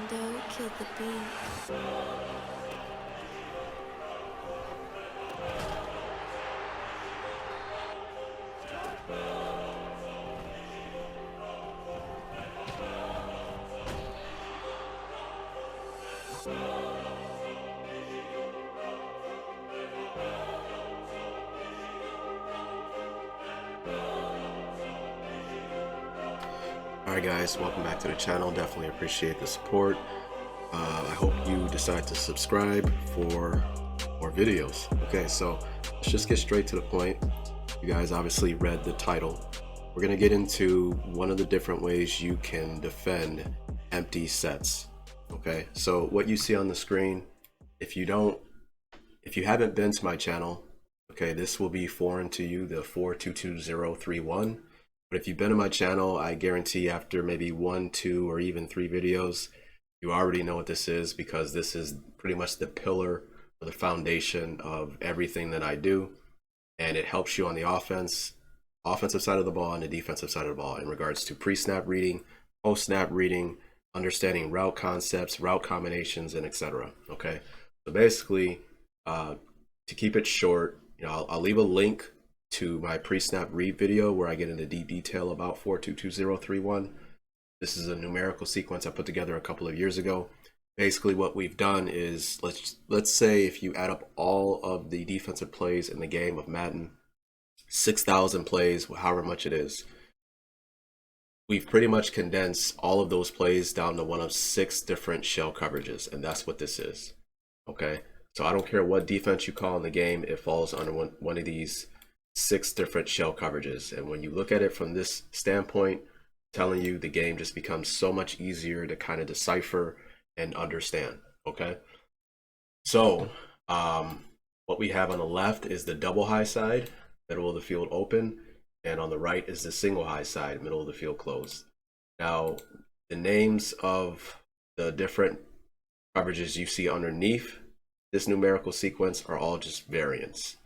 Commando killed the bee. Alright guys, welcome back to the channel. Definitely appreciate the support. I hope you decide to subscribe for more videos. Okay, so let's just get straight to the point. You guys obviously read the title. We're going to get into one of the different ways you can defend empty sets. Okay, so what you see on the screen, if you haven't been to my channel, okay, this will be foreign to you, the 422031. But if you've been to my channel, I guarantee after maybe 1, 2, or even 3 videos, you already know what this is, because this is pretty much the pillar or the foundation of everything that I do. And it helps you on the offensive side of the ball and the defensive side of the ball in regards to pre-snap reading, post-snap reading, understanding route concepts, route combinations, and etc. Okay, so basically, to keep it short, I'll leave a link to my pre-snap read video where I get into deep detail about 422031. This is a numerical sequence I put together a couple of years ago. Basically what we've done is, let's say if you add up all of the defensive plays in the game of Madden, 6,000 plays, however much it is, we've pretty much condensed all of those plays down to one of 6 different shell coverages, and that's what this is. Okay, so I don't care what defense you call in the game, it falls under one of these 6 different shell coverages. And when you look at it from this standpoint, I'm telling you, the game just becomes so much easier to kind of decipher and understand. Okay, so what we have on the left is the double high side, middle of the field open, and on the right is the single high side, middle of the field closed. Now the names of the different coverages you see underneath this numerical sequence are all just variants.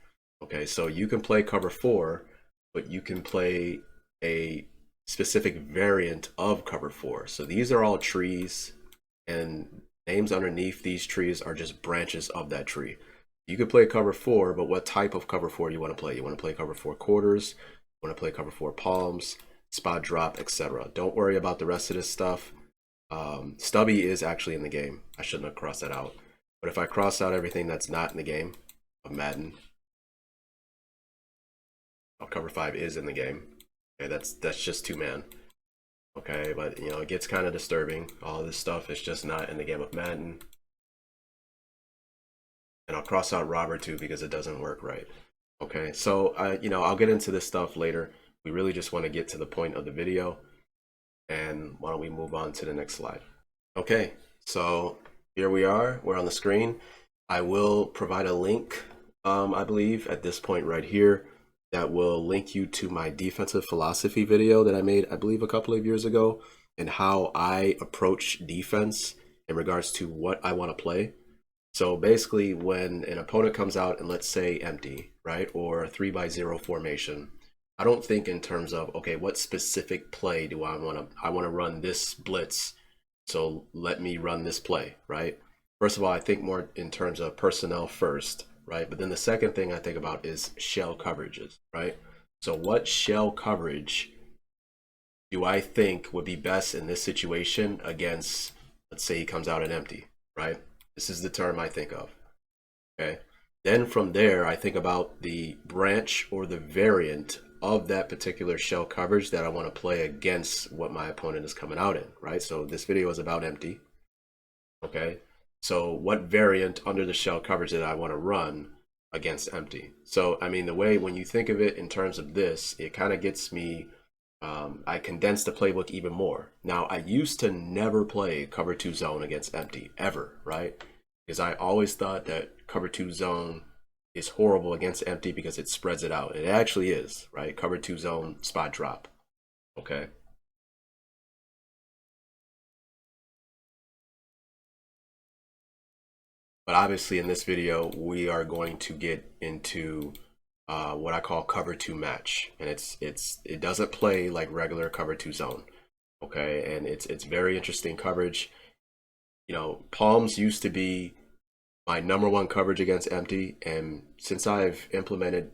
Okay, so you can play cover 4, but you can play a specific variant of cover 4. So these are all trees, and names underneath these trees are just branches of that tree. You could play cover 4, but what type of cover 4 you want to play? You want to play cover 4 quarters, you want to play cover 4 palms, spot drop, etc. Don't worry about the rest of this stuff. Stubby is actually in the game. I shouldn't have crossed that out. But if I cross out everything that's not in the game of Madden, cover 5 is in the game. Okay, that's just 2-man. Okay, but it gets kind of disturbing. All this stuff is just not in the game of Madden. And I'll cross out robber too because it doesn't work right. Okay, so I'll get into this stuff later. We really just want to get to the point of the video. And why don't we move on to the next slide? Okay, so here we are. We're on the screen. I will provide a link, I believe, at this point right here, that will link you to my defensive philosophy video that I made, I believe, a couple of years ago, and how I approach defense in regards to what I want to play. So basically, when an opponent comes out and let's say empty, right, or a 3x0 formation, I don't think in terms of, okay, what specific play do I want to run this blitz, so let me run this play, right? First of all, I think more in terms of personnel first, right? But then the second thing I think about is shell coverages, right? So what shell coverage do I think would be best in this situation against, let's say he comes out and empty, right? This is the term I think of, okay? Then from there, I think about the branch or the variant of that particular shell coverage that I want to play against what my opponent is coming out in, right? So this video is about empty, okay? So what variant under the shell coverage that I want to run against empty? So, I mean, the way when you think of it in terms of this, it kind of gets me, I condensed the playbook even more. Now, I used to never play cover 2 zone against empty, ever, right? Because I always thought that cover 2 zone is horrible against empty because it spreads it out. And it actually is, right? Cover 2 zone, spot drop, okay? But obviously in this video, we are going to get into what I call cover 2 match. And it doesn't play like regular cover 2 zone. Okay, and it's very interesting coverage. you know, palms used to be my number one coverage against empty, and since I've implemented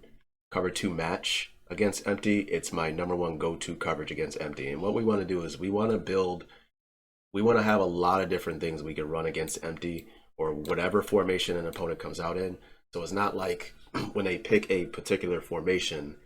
cover two match against empty, it's my number one go-to coverage against empty. And what we want to do is we want to have a lot of different things we can run against empty or whatever formation an opponent comes out in. So it's not like when they pick a particular formation,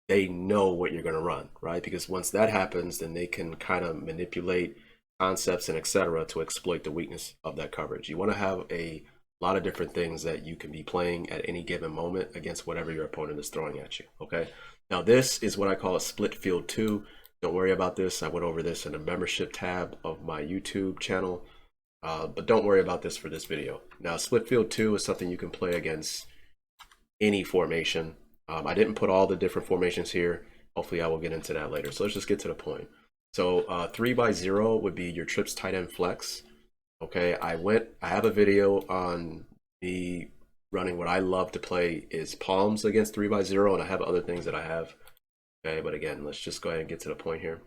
they know what you're going to run, right? Because once that happens, then they can kind of manipulate concepts and etc. to exploit the weakness of that coverage. You want to have a lot of different things that you can be playing at any given moment against whatever your opponent is throwing at you. Okay, now this is what I call a split field 2. Don't worry about this. I went over this in the membership tab of my YouTube channel, but don't worry about this for this video. Now, split field 2 is something you can play against any formation. I didn't put all the different formations here. Hopefully I will get into that later. So let's just get to the point. So 3x0 would be your trips tight end flex. Okay, I have a video on me running what I love to play is palms against 3x0, and I have other things that I have. Okay, but again, let's just go ahead and get to the point here.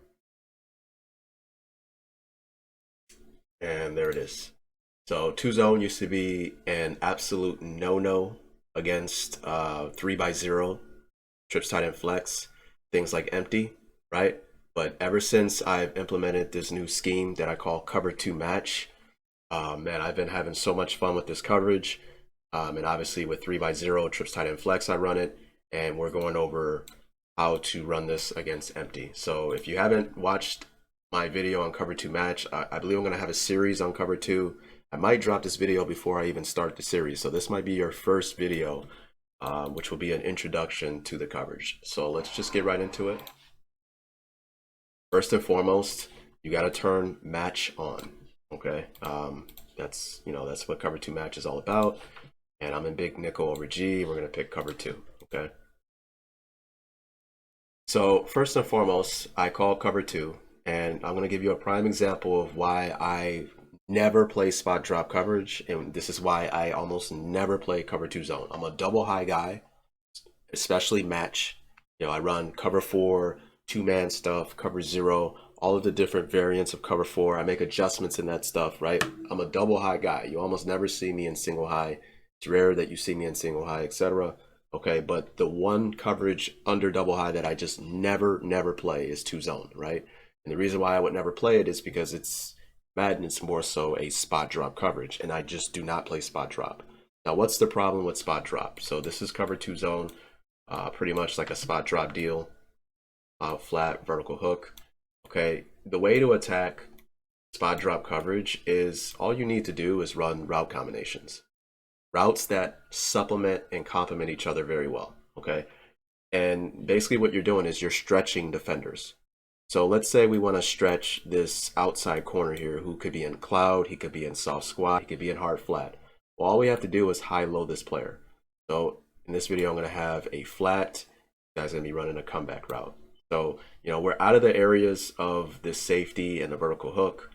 And there it is. So 2-zone used to be an absolute no-no against 3x0, trips tight end flex, things like empty, right? But ever since I've implemented this new scheme that I call cover two match, man, I've been having so much fun with this coverage. And obviously with 3x0, trips tight end flex, I run it, and we're going over how to run this against empty. So if you haven't watched my video on cover two match, I believe I'm going to have a series on cover two. I might drop this video before I even start the series. So this might be your first video, which will be an introduction to the coverage. So let's just get right into it. First and foremost, you got to turn match on. Okay, that's what cover two match is all about. And I'm in big nickel over G. We're going to pick cover two. Okay. So first and foremost, I call cover two, and I'm going to give you a prime example of why I never play spot drop coverage, and this is why I almost never play cover two zone. I'm a double high guy, especially match. You know, I run cover 4, 2-man stuff, cover 0, all of the different variants of cover 4. I make adjustments in that stuff, right? I'm a double high guy. You almost never see me in single high. It's rare that you see me in single high, etc. Okay, but the one coverage under double high that I just never play is 2-zone, right? And the reason why I would never play it is because it's Madden, it's more so a spot drop coverage, and I just do not play spot drop. Now, what's the problem with spot drop? So this is cover 2-zone, pretty much like a spot drop deal, flat vertical hook. Okay, the way to attack spot drop coverage is all you need to do is run route combinations. Routes that supplement and complement each other very well, okay? And basically what you're doing is you're stretching defenders. So let's say we want to stretch this outside corner here, who could be in cloud, he could be in soft squat, he could be in hard flat. Well, all we have to do is high-low this player. So in this video, I'm going to have a flat, this guy's going to be running a comeback route. So, you know, we're out of the areas of this safety and the vertical hook,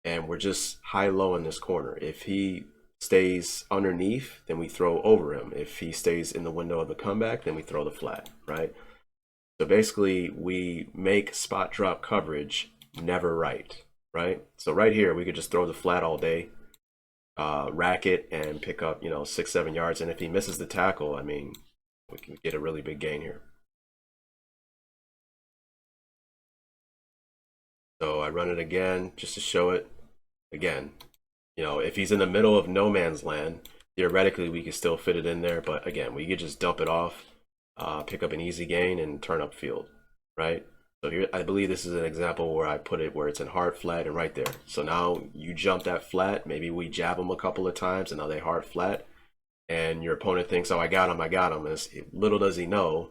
and we're just high-low in this corner. If he stays underneath, then we throw over him. If he stays in the window of the comeback, then we throw the flat, right? So basically, we make spot drop coverage never right? So right here, we could just throw the flat all day, rack it, and pick up, 6-7 yards. And if he misses the tackle, I mean, we can get a really big gain here. So I run it again just to show it again. If he's in the middle of no man's land, theoretically we could still fit it in there, but again, we could just dump it off, pick up an easy gain, and turn up field, right? So here, I believe this is an example where I put it where it's in hard flat and right there. So now you jump that flat, maybe we jab them a couple of times, and now they hard flat, and your opponent thinks, oh, I got him. And little does he know,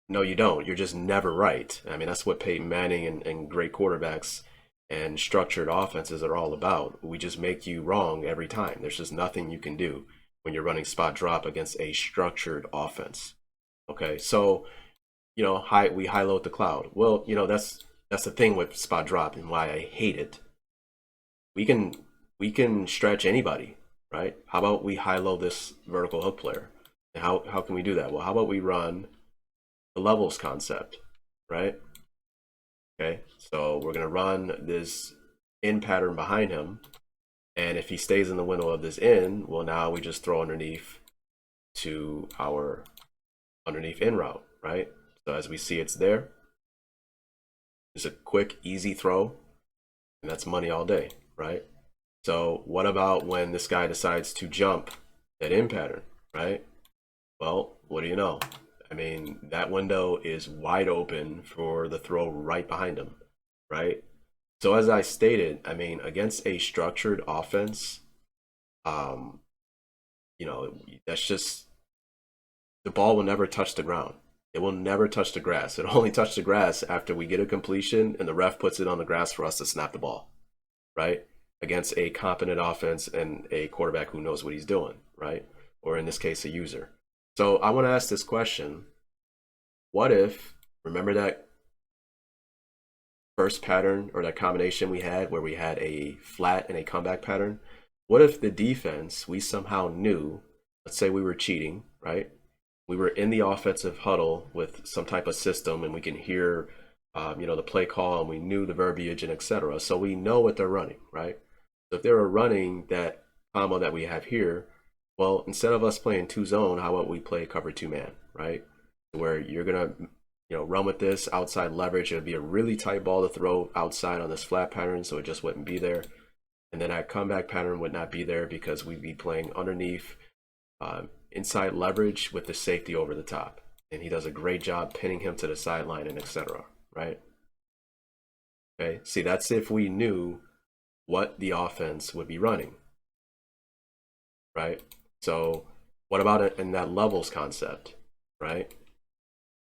no, you don't. You're just never right. I mean, that's what Peyton Manning and great quarterbacks and structured offenses are all about. We just make you wrong every time. There's just nothing you can do when you're running spot drop against a structured offense. Okay, so we high load the cloud. Well, that's the thing with spot drop and why I hate it. We can stretch anybody, right? How about we high load this vertical hook player? And how can we do that? Well, how about we run the levels concept, right? Okay, so we're going to run this in pattern behind him. And if he stays in the window of this in, well, now we just throw underneath to our underneath in route, right? So as we see, it's there. It's a quick, easy throw, and that's money all day, right? So what about when this guy decides to jump that in pattern, right? Well, what do you know? I mean, that window is wide open for the throw right behind him, right? So as I stated, I mean, against a structured offense, you know, that's just, the ball will never touch the ground. It will never touch the grass. It'll only touch the grass after we get a completion and the ref puts it on the grass for us to snap the ball, right? Against a competent offense and a quarterback who knows what he's doing, right? Or in this case, a user. So I want to ask this question. What if, remember that first pattern or that combination we had where we had a flat and a comeback pattern? What if the defense, we somehow knew, let's say we were cheating, right? We were in the offensive huddle with some type of system and we can hear, you know, the play call and we knew the verbiage and etc. So we know what they're running, right? So if they were running that combo that we have here, well, instead of us playing two zone, how about we play cover two man, right? Where you're gonna, you know, run with this outside leverage. It'd be a really tight ball to throw outside on this flat pattern, so it just wouldn't be there. And then that comeback pattern would not be there because we'd be playing underneath inside leverage with the safety over the top. And he does a great job pinning him to the sideline and etc. Right? Okay, see, that's if we knew what the offense would be running. Right? So what about it in that levels concept? Right?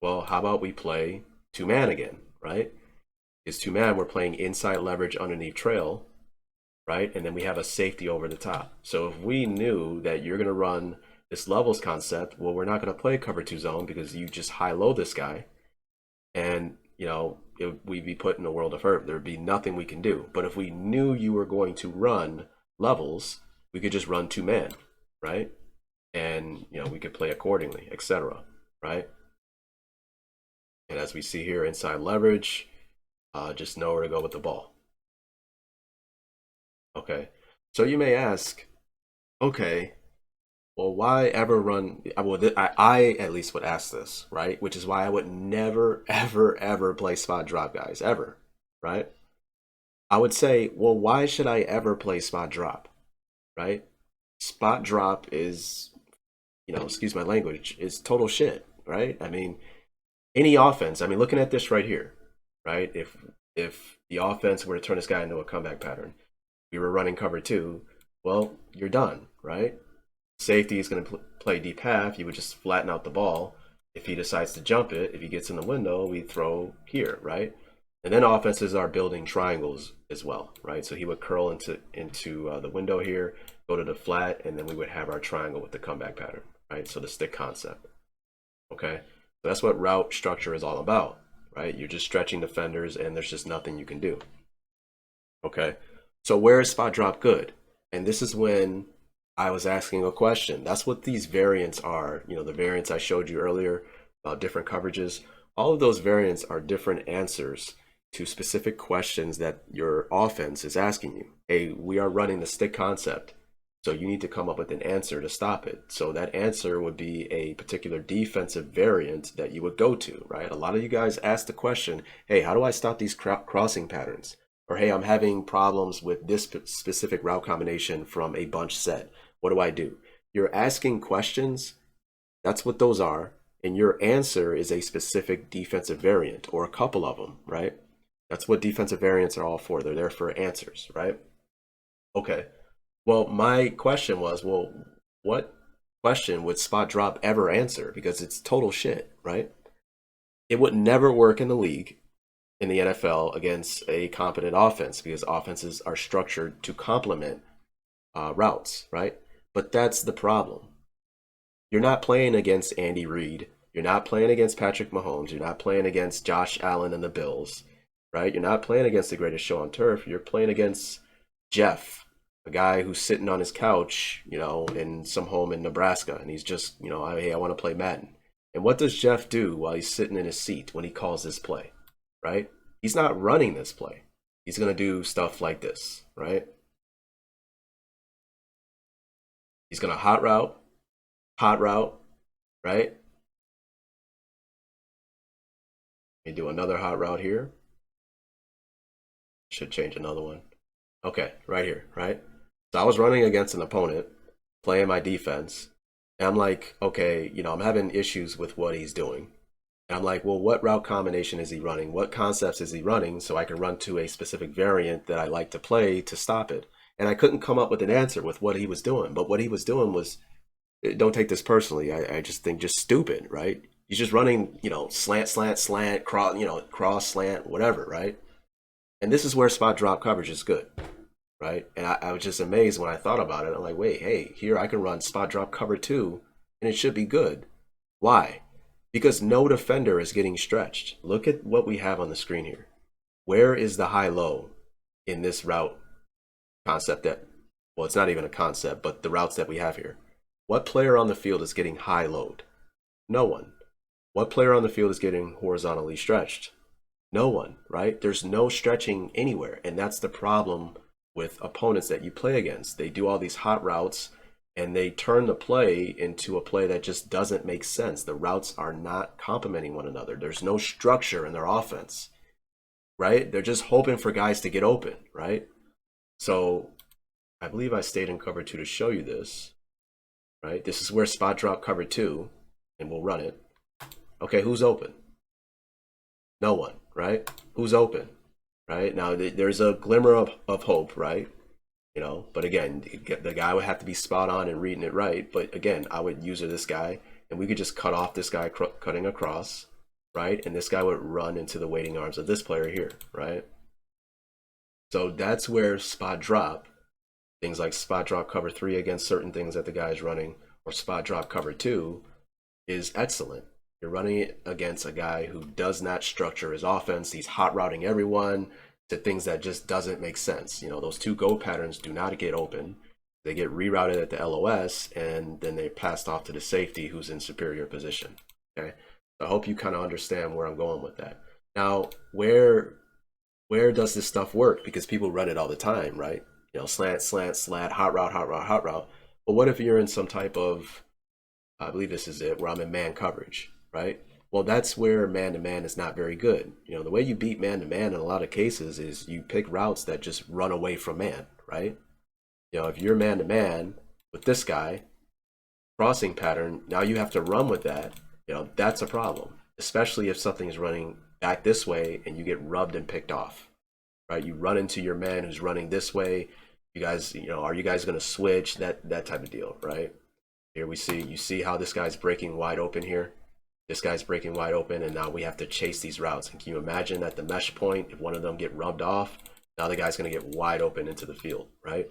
Well, how about we play two-man again, right? Because two-man, we're playing inside leverage underneath trail, right? And then we have a safety over the top. So if we knew that you're going to run this levels concept, well, we're not going to play cover two zone because you just high-low this guy. And, you know, we'd be put in a world of hurt. There'd be nothing we can do. But if we knew you were going to run levels, we could just run two-man, right? And, you know, we could play accordingly, etc., right? And as we see here, inside leverage, just know where to go with the ball. Okay, so you may ask, okay, well, why ever run? I at least would ask this, right? Which is why I would never, ever, ever play spot drop, guys, ever, right? I would say, well, why should I ever play spot drop, right? Spot drop is, you know, excuse my language, is total shit, right? I mean, any offense, I mean, looking at this right here, right? If the offense were to turn this guy into a comeback pattern, we were running cover two, well, you're done, right? Safety is going to play deep half. You would just flatten out the ball. If he decides to jump it, if he gets in the window, we throw here, right? And then offenses are building triangles as well, right? So he would curl into the window here, go to the flat, and then we would have our triangle with the comeback pattern, right? So the stick concept, okay? So that's what route structure is all about, right? You're just stretching defenders and there's just nothing you can do. Okay, so where is spot drop good? And this is when I was asking a question. That's what these variants are. You know, the variants I showed you earlier about different coverages. All of those variants are different answers to specific questions that your offense is asking you. Hey, we are running the stick concept. So you need to come up with an answer to stop it. So that answer would be a particular defensive variant that you would go to, right? A lot of you guys ask the question, hey, how do I stop these crossing patterns? Or, hey, I'm having problems with this specific route combination from a bunch set. What do I do? You're asking questions. That's what those are. And your answer is a specific defensive variant or a couple of them, right? That's what defensive variants are all for. They're there for answers, right? Okay. Well, my question was, well, what question would spot drop ever answer? Because it's total shit, right? It would never work in the league, in the NFL, against a competent offense because offenses are structured to complement routes, right? But that's the problem. You're not playing against Andy Reid. You're not playing against Patrick Mahomes. You're not playing against Josh Allen and the Bills, right? You're not playing against the greatest show on turf. You're playing against Jeff, a guy who's sitting on his couch, you know, in some home in Nebraska, and he's just, you know, hey, I want to play Madden. And what does Jeff do while he's sitting in his seat when he calls this play, right? He's not running this play. He's going to do stuff like this, right? He's gonna hot route, right? Let me do another hot route here. Should change another one. Okay, right here, right? So I was running against an opponent, playing my defense, and I'm like, okay, you know, I'm having issues with what he's doing. And I'm like, well, what route combination is he running? What concepts is he running so I can run to a specific variant that I like to play to stop it? And I couldn't come up with an answer with what he was doing. But what he was doing was, don't take this personally. I just think just stupid, right? He's just running, you know, slant, cross, you know, cross, slant, whatever, right? And this is where spot drop coverage is good, right? And I was just amazed when I thought about it. I'm like, wait, hey, here I can run spot drop cover 2 and it should be good. Why? Because no defender is getting stretched. Look at what we have on the screen here. Where is the high-low in this route concept that, well, it's not even a concept, but the routes that we have here? What player on the field is getting high-lowed? No one. What player on the field is getting horizontally stretched? No one, right? There's no stretching anywhere, and that's the problem with opponents that you play against. They do all these hot routes, and they turn the play into a play that just doesn't make sense. The routes are not complementing one another. There's no structure in their offense, right? They're just hoping for guys to get open, right? So I believe I stayed in cover 2 to show you this, right? This is where spot drop cover 2, and we'll run it. Okay, who's open? No one, right? Who's open, right? Now, there's a glimmer of hope, right? You know, but again, the guy would have to be spot on and reading it right. But again, I would user this guy, and we could just cut off this guy cutting across, right? And this guy would run into the waiting arms of this player here, right? So that's where spot drop, things like spot drop cover 3 against certain things that the guy is running, or spot drop cover 2, is excellent. You're running it against a guy who does not structure his offense. He's hot routing everyone to things that just doesn't make sense. You know, those 2 go patterns do not get open. They get rerouted at the LOS, and then they're passed off to the safety who's in superior position. Okay, so I hope you kind of understand where I'm going with that. Now, where does this stuff work? Because people run it all the time, right? You know, slant, hot route, hot route, hot route. But what if you're in some type of, I believe this is it, where I'm in man coverage, right? Well, that's where man-to-man is not very good. You know, the way you beat man-to-man in a lot of cases is you pick routes that just run away from man, right? You know, if you're man-to-man with this guy, crossing pattern, now you have to run with that. You know, that's a problem, especially if something is running back this way and you get rubbed and picked off, right? You run into your man who's running this way. You guys, you know, are you guys going to switch? That type of deal, right? Here we see, you see how this guy's breaking wide open here? This guy's breaking wide open, and now we have to chase these routes. And can you imagine at the mesh point, if one of them get rubbed off, now the guy's going to get wide open into the field, right?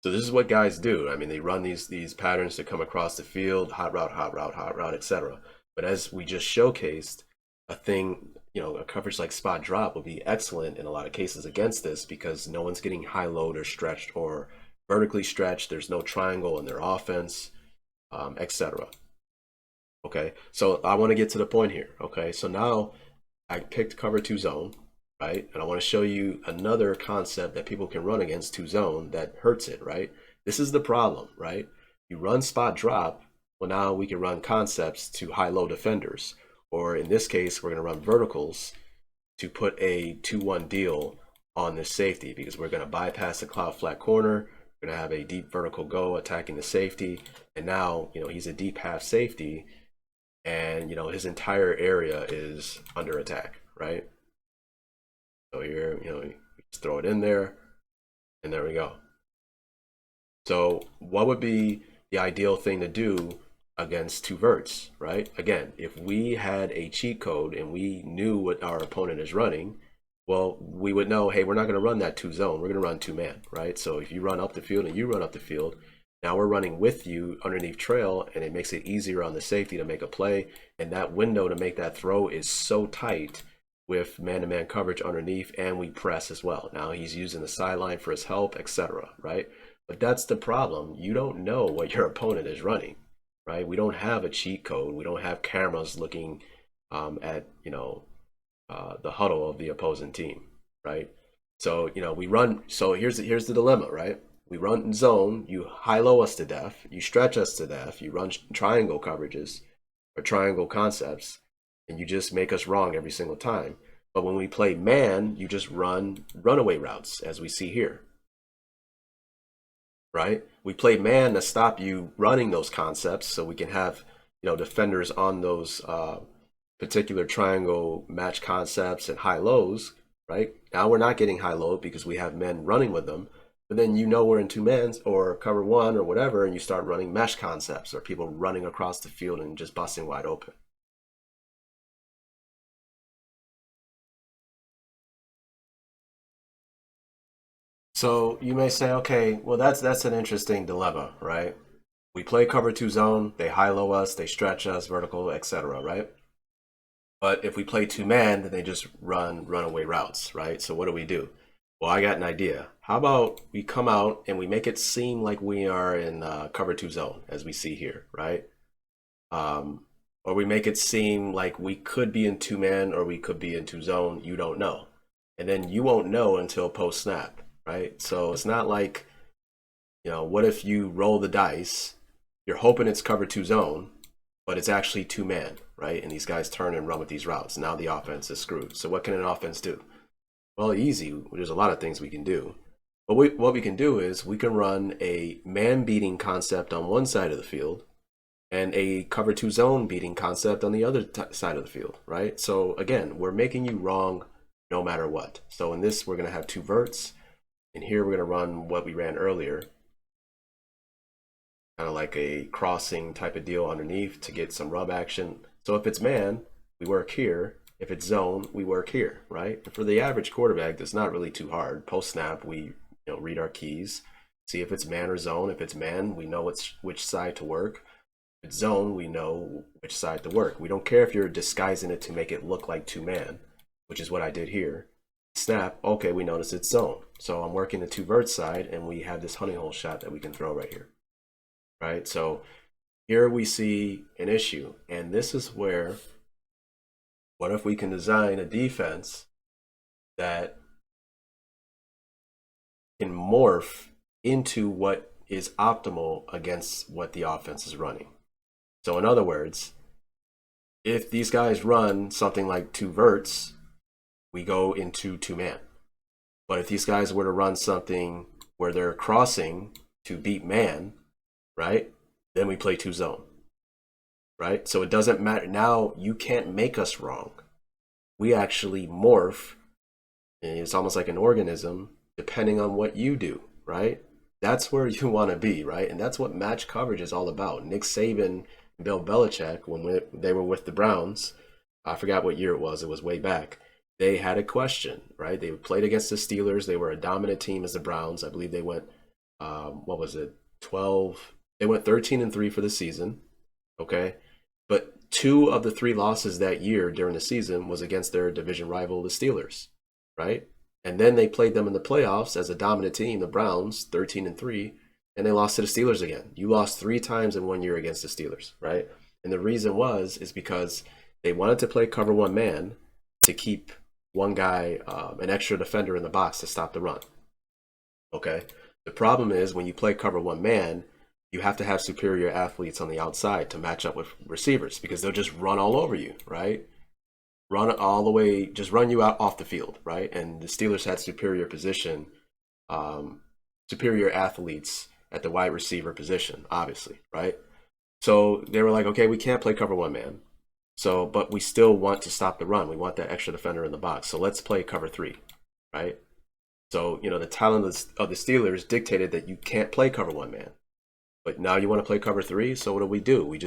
So this is what guys do. I mean, they run these patterns to come across the field, hot route, etc. But as we just showcased, a thing, you know, a coverage like spot drop will be excellent in a lot of cases against this because no one's getting high load or stretched or vertically stretched. There's no triangle in their offense, etc. Okay, so I want to get to the point here. Okay, so now I picked cover 2 zone, right? And I want to show you another concept that people can run against 2 zone that hurts it, right? This is the problem, right? You run spot drop, well, now we can run concepts to high-low defenders. Or in this case, we're going to run verticals to put a 2-1 deal on this safety because we're going to bypass the cloud flat corner. We're going to have a deep vertical go attacking the safety. And now, you know, he's a deep half safety. And, you know, his entire area is under attack, right? So here, you know, we just throw it in there, and there we go. So what would be the ideal thing to do against 2 verts, right? Again, if we had a cheat code and we knew what our opponent is running, well, we would know, hey, we're not going to run that 2 zone. We're going to run 2-man, right? So if you run up the field and you run up the field, now we're running with you underneath trail, and it makes it easier on the safety to make a play. And that window to make that throw is so tight with man-to-man coverage underneath, and we press as well. Now he's using the sideline for his help, etc. Right? But that's the problem. You don't know what your opponent is running, right? We don't have a cheat code. We don't have cameras looking at, you know, the huddle of the opposing team, right? So, you know, we run. So here's the dilemma, right? we run zone, you high-low us to death, you stretch us to death, you run triangle coverages or triangle concepts, and you just make us wrong every single time. But when we play man, you just run runaway routes, as we see here, right? We play man to stop you running those concepts so we can have, defenders on those particular triangle match concepts and high lows, right? Now we're not getting high low because we have men running with them, but then we're in two mans or cover one or whatever, and you start running mesh concepts or people running across the field and just busting wide open. So you may say, okay, well that's an interesting dilemma, right? We play cover two zone, they high low us, they stretch us, vertical, etc., right? But if we play two man, then they just run runaway routes, right? So what do? Well, I got an idea. How about we come out and we make it seem like we are in cover two zone, as we see here, right? Or we make it seem like we could be in two man or we could be in two zone. You don't know, and then you won't know until post snap, right? So it's not like, what if you roll the dice, you're hoping it's cover two zone, but it's actually two man, right? And these guys turn and run with these routes. Now the offense is screwed. So what can an offense do? Well, easy. There's a lot of things we can do. But what we can do is we can run a man beating concept on one side of the field and a cover two zone beating concept on the other side of the field, right? So again, we're making you wrong no matter what. So in this, we're going to have two verts. And here we're going to run what we ran earlier, kind of like a crossing type of deal underneath to get some rub action. So if it's man, we work here. If it's zone, we work here, right? And for the average quarterback, that's not really too hard. Post snap, we read our keys, see if it's man or zone. If it's man, we know which side to work. If it's zone, we know which side to work. We don't care if you're disguising it to make it look like two man, which is what I did here. Snap, okay, we notice it's zone. So I'm working the two vert side, and we have this honey hole shot that we can throw right here. Right, so here we see an issue, and this is where, what if we can design a defense that can morph into what is optimal against what the offense is running? So in other words, if these guys run something like two verts, we go into two man. But if these guys were to run something where they're crossing to beat man, right, then we play two zone, right? So it doesn't matter. Now you can't make us wrong. We actually morph, and it's almost like an organism, depending on what you do, right? That's where you want to be, right? And that's what match coverage is all about. Nick Saban and Bill Belichick, when they were with the Browns, I forgot what year it was way back, they had a question, right? They played against the Steelers. They were a dominant team as the Browns. I believe they went, 12... They went 13-3 for the season, okay? But 2 of the 3 losses that year during the season was against their division rival, the Steelers, right? And then they played them in the playoffs as a dominant team, the Browns, 13-3, and they lost to the Steelers again. You lost 3 times in 1 year against the Steelers, right? And the reason is because they wanted to play cover one man to keep one guy, an extra defender in the box to stop the run, okay? The problem is when you play cover one man, you have to have superior athletes on the outside to match up with receivers because they'll just run all over you, right? Run all the way, just run you out off the field, right? And the Steelers had superior position, superior athletes at the wide receiver position, obviously, right? So they were like, okay, we can't play cover one man. So, but we still want to stop the run. We want that extra defender in the box. So let's play cover 3, right? So, the talent of the Steelers dictated that you can't play cover one man. But now you want to play cover 3, so what do? We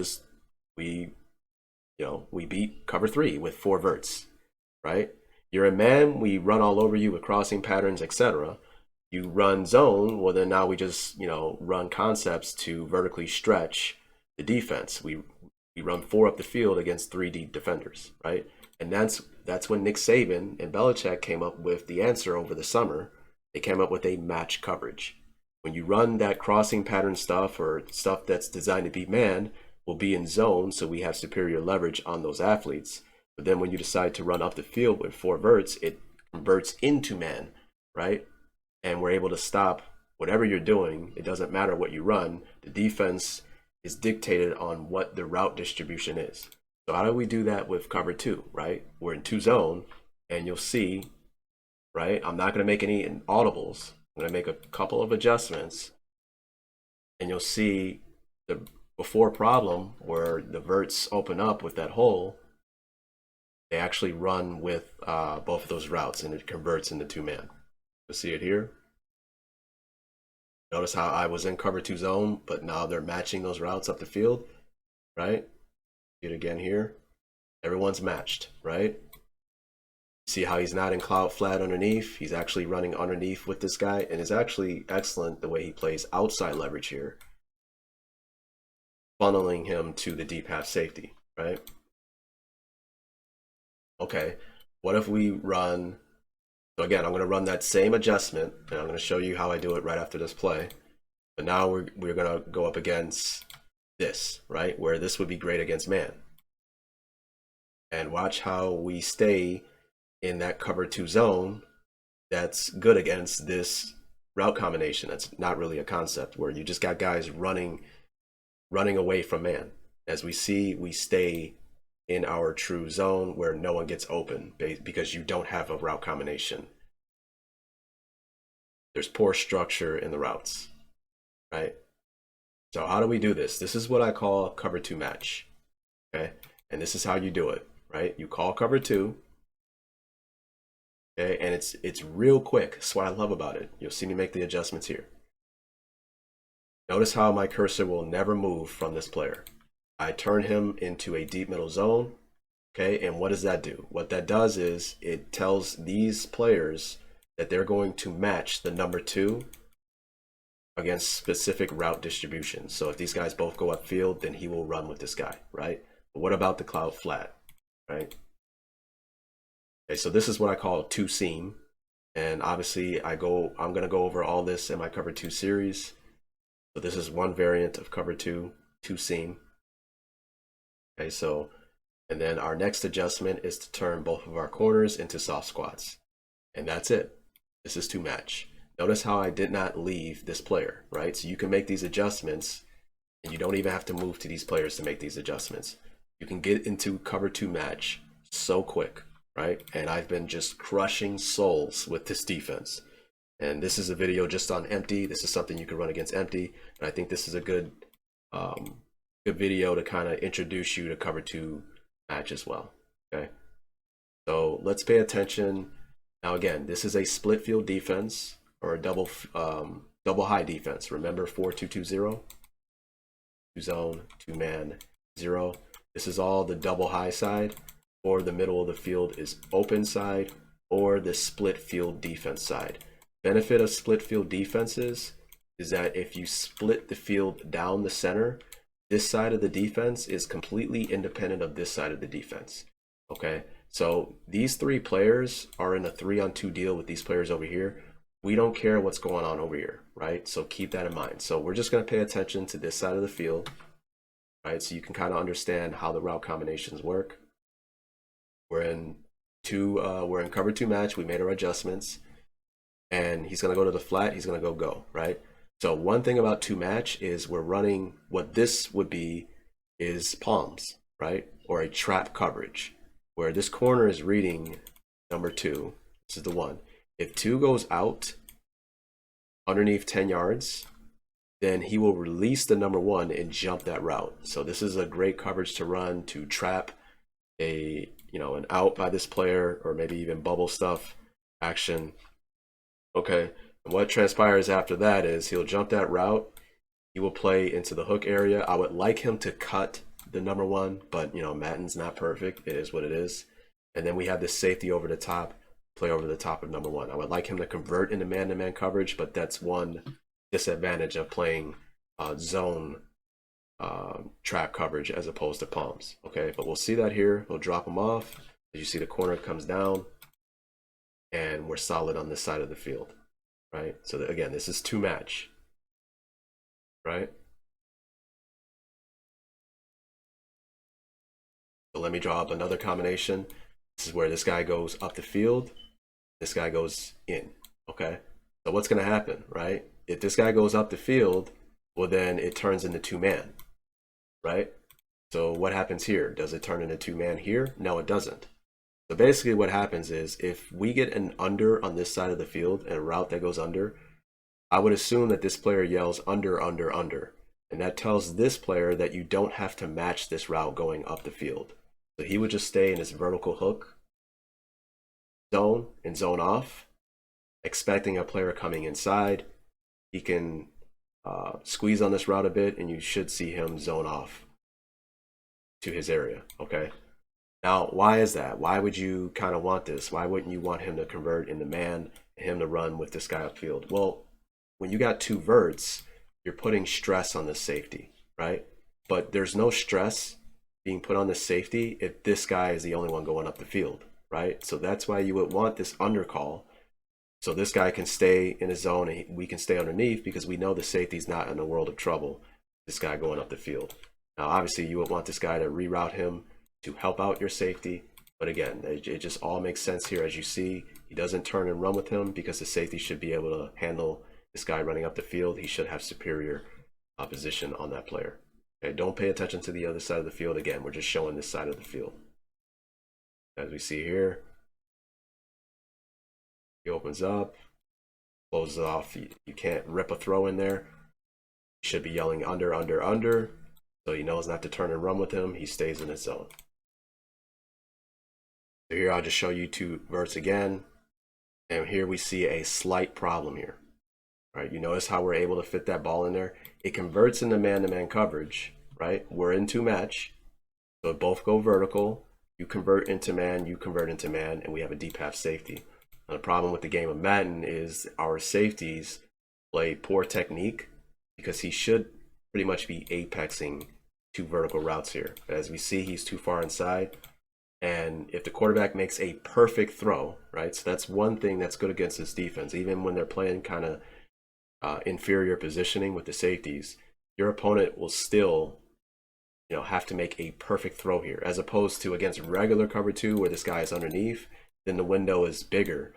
beat cover 3 with 4 verts, right? You're a man, we run all over you with crossing patterns, etc. You run zone, well then now we just, run concepts to vertically stretch the defense. We run 4 up the field against 3 deep defenders, right? And that's when Nick Saban and Belichick came up with the answer over the summer. They came up with a match coverage. When you run that crossing pattern stuff or stuff that's designed to beat man, we'll be in zone, so we have superior leverage on those athletes. But then when you decide to run up the field with 4 verts, it converts into man, right? And we're able to stop whatever you're doing, it doesn't matter what you run, the defense is dictated on what the route distribution is. So how do we do that with cover two, right? We're in two zone, and you'll see, right? I'm not going to make any audibles. I'm going to make a couple of adjustments, and you'll see the before problem where the verts open up with that hole, they actually run with both of those routes, and it converts into two-man. You'll see it here. Notice how I was in cover two zone, but now they're matching those routes up the field, right? See it again here. Everyone's matched, right? See how he's not in cloud flat underneath. He's actually running underneath with this guy, and it's actually excellent the way he plays outside leverage here, funneling him to the deep half safety, right? Okay, what if we run, so again, I'm going to run that same adjustment, and I'm going to show you how I do it right after this play. But now we're going to go up against this, right? Where this would be great against man. And watch how we stay in that cover two zone that's good against this route combination. That's not really a concept, where you just got guys running away from man. As we see, we stay in our true zone where no one gets open because you don't have a route combination. There's poor structure in the routes, right? So how do we do this? This is what I call cover two match, okay? And this is how you do it, right? You call cover two, okay? And it's real quick. That's what I love about it. You'll see me make the adjustments here. Notice how my cursor will never move from this player. I turn him into a deep middle zone, okay? And what does that do? What that does is it tells these players that they're going to match the number two against specific route distribution. So if these guys both go upfield, then he will run with this guy, right? But what about the cloud flat, right? Okay, so this is what I call two seam. And obviously I'm gonna go over all this in my cover two series. So this is one variant of cover two seam. Okay, so, and then our next adjustment is to turn both of our corners into soft squats. And that's it. This is two match. Notice how I did not leave this player, right? So you can make these adjustments, and you don't even have to move to these players to make these adjustments. You can get into cover two match so quick, right? And I've been just crushing souls with this defense. And this is a video just on empty. This is something you can run against empty. And I think this is a good video to kind of introduce you to cover two match as well. Okay, so let's pay attention. Now again, this is a split field defense, or a double high defense. Remember 4-2-2-0, two zone, two man, 0. This is all the double high side, or the middle of the field is open side, or the split field defense side. Benefit of split field defenses is that if you split the field down the center, this side of the defense is completely independent of this side of the defense. Okay, so these three players are in a 3-on-2 deal with these players over here. We don't care what's going on over here, right? So keep that in mind. So we're just going to pay attention to this side of the field, right? So you can kind of understand how the route combinations work. We're in cover two match. We made our adjustments, and he's going to go to the flat. He's going to go, right? So one thing about two match is we're running, what this would be is palms, right? Or a trap coverage, where this corner is reading number two. This is the one. If two goes out underneath 10 yards, then he will release the number one and jump that route. So this is a great coverage to run to trap an out by this player, or maybe even bubble stuff action. Okay. And what transpires after that is he'll jump that route. He will play into the hook area. I would like him to cut the number one, but Madden's not perfect. It is what it is. And then we have this safety over the top, play over the top of number one. I would like him to convert into man-to-man coverage, but that's one disadvantage of playing zone trap coverage as opposed to palms. Okay, but we'll see that here. We'll drop him off. As you see, the corner comes down, and we're solid on this side of the field. Right, so again, this is two match, right? So let me draw up another combination. This is where this guy goes up the field, this guy goes in. Okay, so what's going to happen, right? if this guy goes up the field, well, then it turns into two-man, right? So what happens here? Does it turn into two-man here? No, it doesn't. So basically what happens is if we get an under on this side of the field and a route that goes under, I would assume that this player yells under, under, under. And that tells this player that you don't have to match this route going up the field. So he would just stay in his vertical hook zone and zone off, expecting a player coming inside. He can squeeze on this route a bit, and you should see him zone off to his area, okay? Now, why is that? Why would you kind of want this? Why wouldn't you want him to convert into man and him to run with this guy upfield? Well, when you got two verts, you're putting stress on this safety, right? But there's no stress being put on this safety if this guy is the only one going up the field, right? So that's why you would want this undercall. So this guy can stay in his zone and we can stay underneath because we know the safety's not in a world of trouble, this guy going up the field. Now, obviously, you would want this guy to reroute him to help out your safety. But again, it just all makes sense here. As you see, he doesn't turn and run with him because the safety should be able to handle this guy running up the field. He should have superior position on that player. Okay, don't pay attention to the other side of the field. Again, we're just showing this side of the field. As we see here, he opens up, closes off. You can't rip a throw in there. You should be yelling under, under, under. So he knows not to turn and run with him. He stays in his zone. So here I'll just show you two verts again. And here we see a slight problem here. Right, you notice how we're able to fit that ball in there. It converts into man-to-man coverage, right? We're in two match, so both go vertical. You convert into man, you convert into man, and we have a deep half safety. Now, the problem with the game of Madden is our safeties play poor technique because he should pretty much be apexing two vertical routes here. But as we see, he's too far inside. And if the quarterback makes a perfect throw, right? So that's one thing that's good against this defense, even when they're playing kind of inferior positioning with the safeties, your opponent will still, have to make a perfect throw here, as opposed to against regular cover two where this guy is underneath, then the window is bigger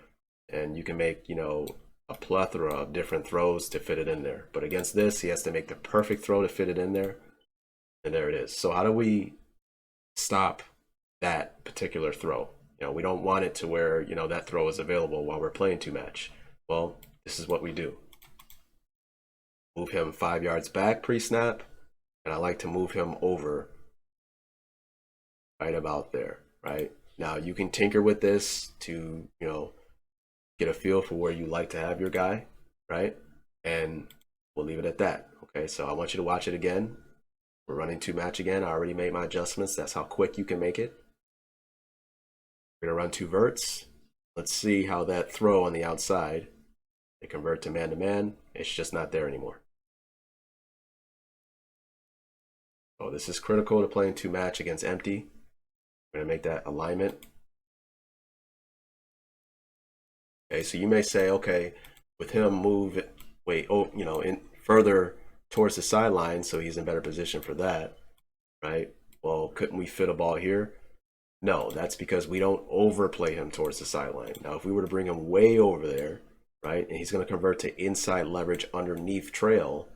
and you can make, a plethora of different throws to fit it in there. But against this, he has to make the perfect throw to fit it in there, and there it is. So how do we stop that particular throw? We don't want it to where, that throw is available while we're playing two match. Well, this is what we do. Move him 5 yards back pre-snap, and I like to move him over right about there, right? Now you can tinker with this to, get a feel for where you like to have your guy, right? And we'll leave it at that, okay? So I want you to watch it again. We're running two match again. I already made my adjustments. That's how quick you can make it. We're gonna run two verts. Let's see how that throw on the outside, they convert to man-to-man. It's just not there anymore. Oh, this is critical to playing two match against empty. We're gonna make that alignment. Okay, so you may say, okay, with him move, in further towards the sideline, so he's in better position for that, right? Well, couldn't we fit a ball here? No, that's because we don't overplay him towards the sideline. Now, if we were to bring him way over there, right, and he's going to convert to inside leverage underneath trail,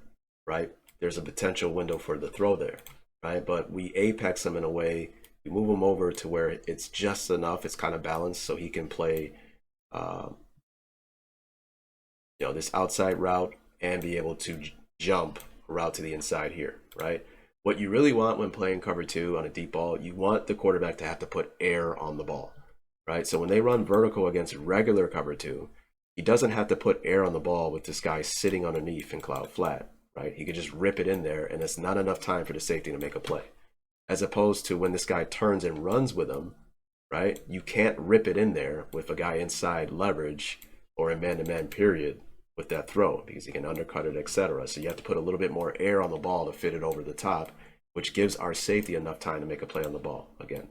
right, there's a potential window for the throw there, right? But we apex him in a way, we move him over to where it's just enough, it's kind of balanced, so he can play, this outside route and be able to jump route to the inside here, right? What you really want when playing cover two on a deep ball, you want the quarterback to have to put air on the ball, right? So when they run vertical against regular cover two, he doesn't have to put air on the ball with this guy sitting underneath in cloud flat, right? He could just rip it in there, and it's not enough time for the safety to make a play. As opposed to when this guy turns and runs with him, right? You can't rip it in there with a guy inside leverage or in man-to-man period with that throw because he can undercut it, etc. So you have to put a little bit more air on the ball to fit it over the top, which gives our safety enough time to make a play on the ball again.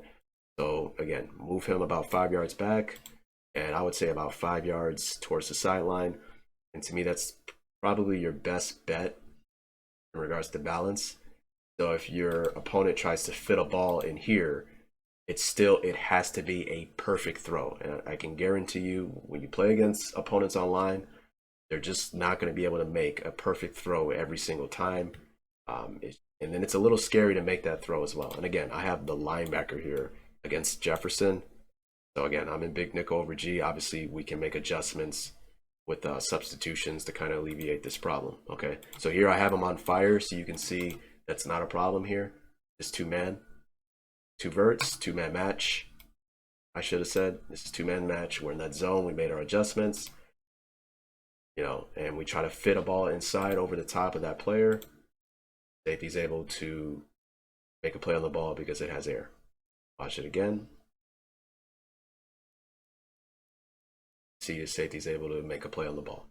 So again, move him about 5 yards back, and I would say about 5 yards towards the sideline. And to me, that's probably your best bet in regards to balance. So if your opponent tries to fit a ball in here, it has to be a perfect throw. And I can guarantee you, when you play against opponents online, they're just not going to be able to make a perfect throw every single time. And then it's a little scary to make that throw as well. And again, I have the linebacker here against Jefferson. So again, I'm in big nickel over G. Obviously, we can make adjustments with substitutions to kind of alleviate this problem. Okay, so here I have him on fire, so you can see that's not a problem here. It's two-man, two verts, two-man match. I should have said this is two-man match. We're in that zone. We made our adjustments, and we try to fit a ball inside over the top of that player. Safety's able to make a play on the ball because it has air. Watch it again. See his safety's able to make a play on the ball.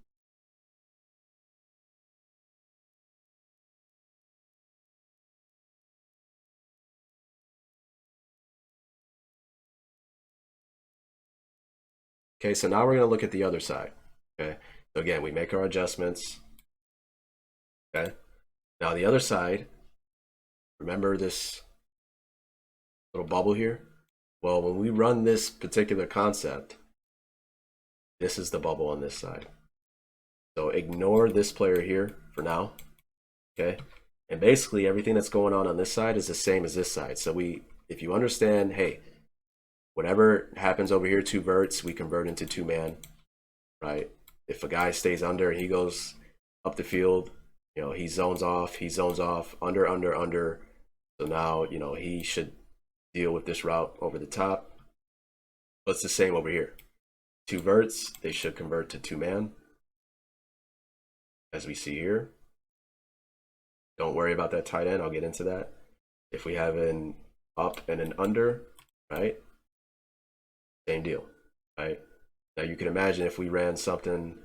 Okay, so now we're going to look at the other side. Okay, so again, we make our adjustments. Okay, now the other side, remember this little bubble here? Well, when we run this particular concept, this is the bubble on this side. So ignore this player here for now. Okay, and basically everything that's going on this side is the same as this side. So if you understand, hey, whatever happens over here, two verts, we convert into two-man, right? If a guy stays under and he goes up the field, he zones off, under, under, under. So now, he should deal with this route over the top. But it's the same over here. Two verts, they should convert to two-man, as we see here. Don't worry about that tight end, I'll get into that. If we have an up and an under, right? Same deal, right? Now you can imagine if we ran something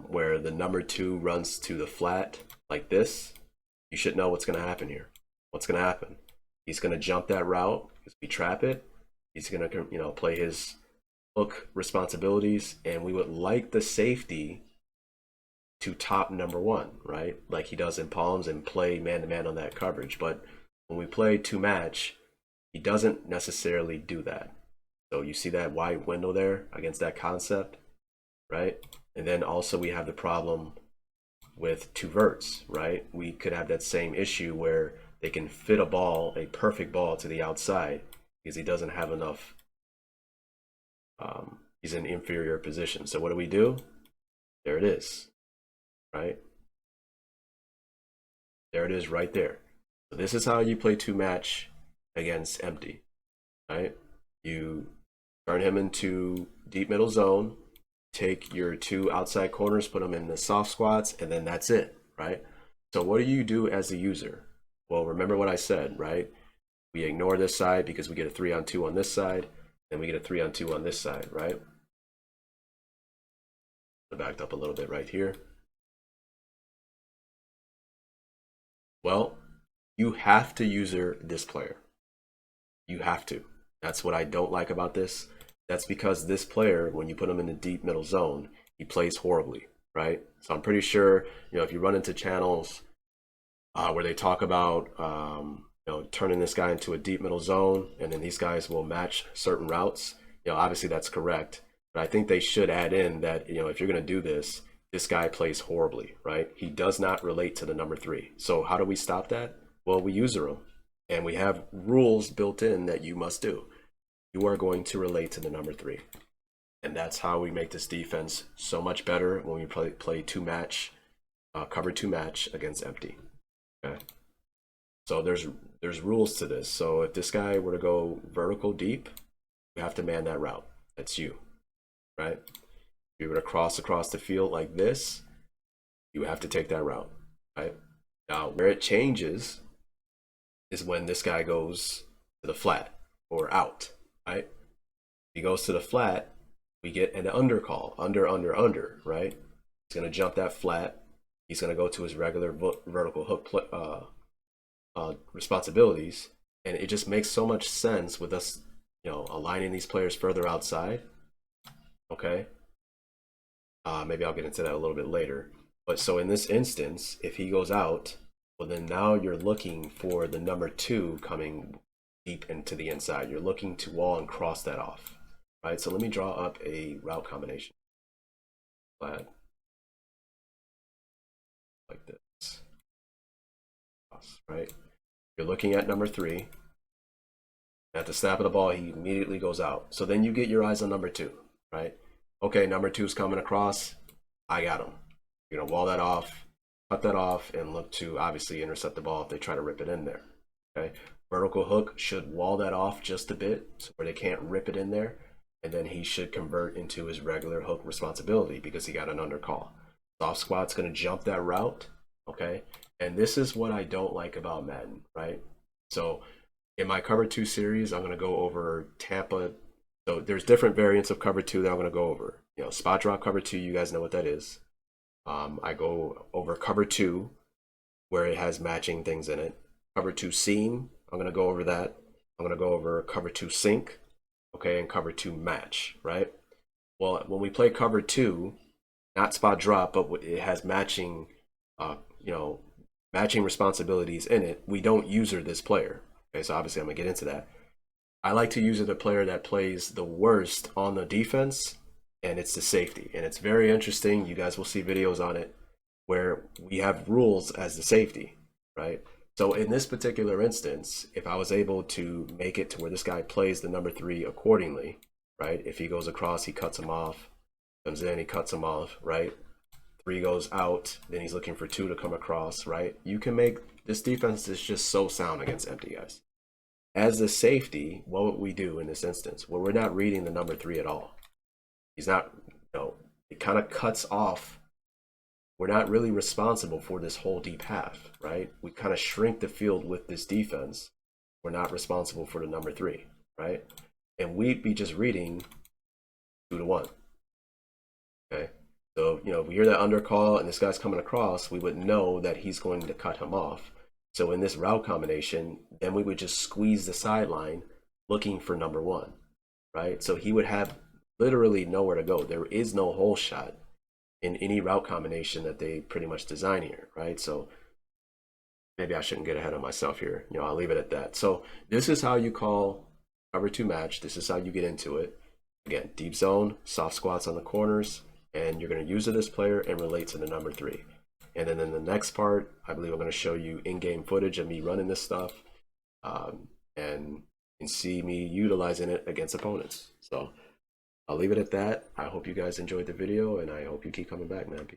where the number 2 runs to the flat like this, you should know what's going to happen here. What's going to happen? He's going to jump that route because we trap it. He's going to, play his hook responsibilities, and we would like the safety to top number 1, right? Like he does in palms and play man-to-man on that coverage. But when we play two match, he doesn't necessarily do that. So you see that wide window there against that concept, right? And then also we have the problem with two verts, right? We could have that same issue where they can fit a perfect ball to the outside because he doesn't have enough, he's in inferior position. So what do? There it is, right? There it is right there. So this is how you play two match against empty, right? You turn him into deep middle zone, take your two outside corners, put them in the soft squats, and then that's it, right? So what do you do as the user? Well, remember what I said, right? We ignore this side because we get a 3-on-2 on this side, and we get a 3-on-2 on this side, right? I backed up a little bit right here. Well, you have to user this player. You have to. That's what I don't like about this. That's because this player, when you put him in the deep middle zone, he plays horribly, right? So I'm pretty sure, if you run into channels where they talk about, turning this guy into a deep middle zone, and then these guys will match certain routes, obviously that's correct. But I think they should add in that, if you're going to do this, this guy plays horribly, right? He does not relate to the number 3. So how do we stop that? Well, we user him, and we have rules built in that you must do. You are going to relate to the number 3. And that's how we make this defense so much better when we play two match, cover two match against empty. Okay. So there's rules to this. So if this guy were to go vertical deep, you have to man that route. That's you, right? If you were to cross across the field like this, you have to take that route, right? Now, where it changes is when this guy goes to the flat or out, right? If he goes to the flat, we get an under call, under, right? He's going to jump that flat. He's going to go to his regular vertical hook responsibilities, and it just makes so much sense with us, aligning these players further outside. Okay, maybe I'll get into that a little bit later. But so in this instance, if he goes out, well, then now you're looking for the number 2 coming deep into the inside. You're looking to wall and cross that off, right? So let me draw up a route combination. Flat, across, right? You're looking at number 3. At the snap of the ball, he immediately goes out. So then you get your eyes on number 2, right? Okay, number 2 is coming across. I got him. You're gonna wall that off, cut that off, and look to obviously intercept the ball if they try to rip it in there. Okay, vertical hook should wall that off just a bit so where they can't rip it in there, and then he should convert into his regular hook responsibility because he got an undercall. Soft squat's gonna jump that route. Okay, and this is what I don't like about Madden, right? So in my cover 2 series, I'm gonna go over Tampa. So there's different variants of cover 2 that I'm gonna go over. You know, spot drop cover 2, you guys know what that is. I go over cover 2 where it has matching things in it. Cover 2 seam, I'm gonna go over that. I'm gonna go over cover 2 sync, okay, and cover 2 match, right? Well, when we play cover 2, not spot drop, but it has matching, you know, matching responsibilities in it, we don't user this player. Okay, so obviously I'm gonna get into that. I like to use the player that plays the worst on the defense, and it's the safety. And it's very interesting. You guys will see videos on it where we have rules as the safety, right? So in this particular instance, if I was able to make it to where this guy plays the number 3 accordingly, right? If he goes across, he cuts him off, comes in, he cuts him off, right? 3 goes out, then he's looking for 2 to come across, right? You can make this defense is just so sound against empty guys. As the safety, what would we do in this instance? Well, we're not reading the number 3 at all. He's not, you know, it kind of cuts off. We're not really responsible for this whole deep half, right? We kind of shrink the field with this defense. We're not responsible for the number 3, right? And we'd be just reading 2 to 1. Okay. So, you know, if we hear that undercall and this guy's coming across, we would know that he's going to cut him off. So in this route combination, then we would just squeeze the sideline looking for number 1, right? So he would have literally nowhere to go. There is no hole shot in any route combination that they pretty much design here, right? So maybe I shouldn't get ahead of myself here. You know, I'll leave it at that. So this is how you call cover 2 match. This is how you get into it. Again, deep zone, soft squats on the corners, and you're going to use this player and relate to the number 3. And then in the next part, I believe I'm going to show you in-game footage of me running this stuff, and see me utilizing it against opponents. So I'll leave it at that. I hope you guys enjoyed the video, and I hope you keep coming back, man.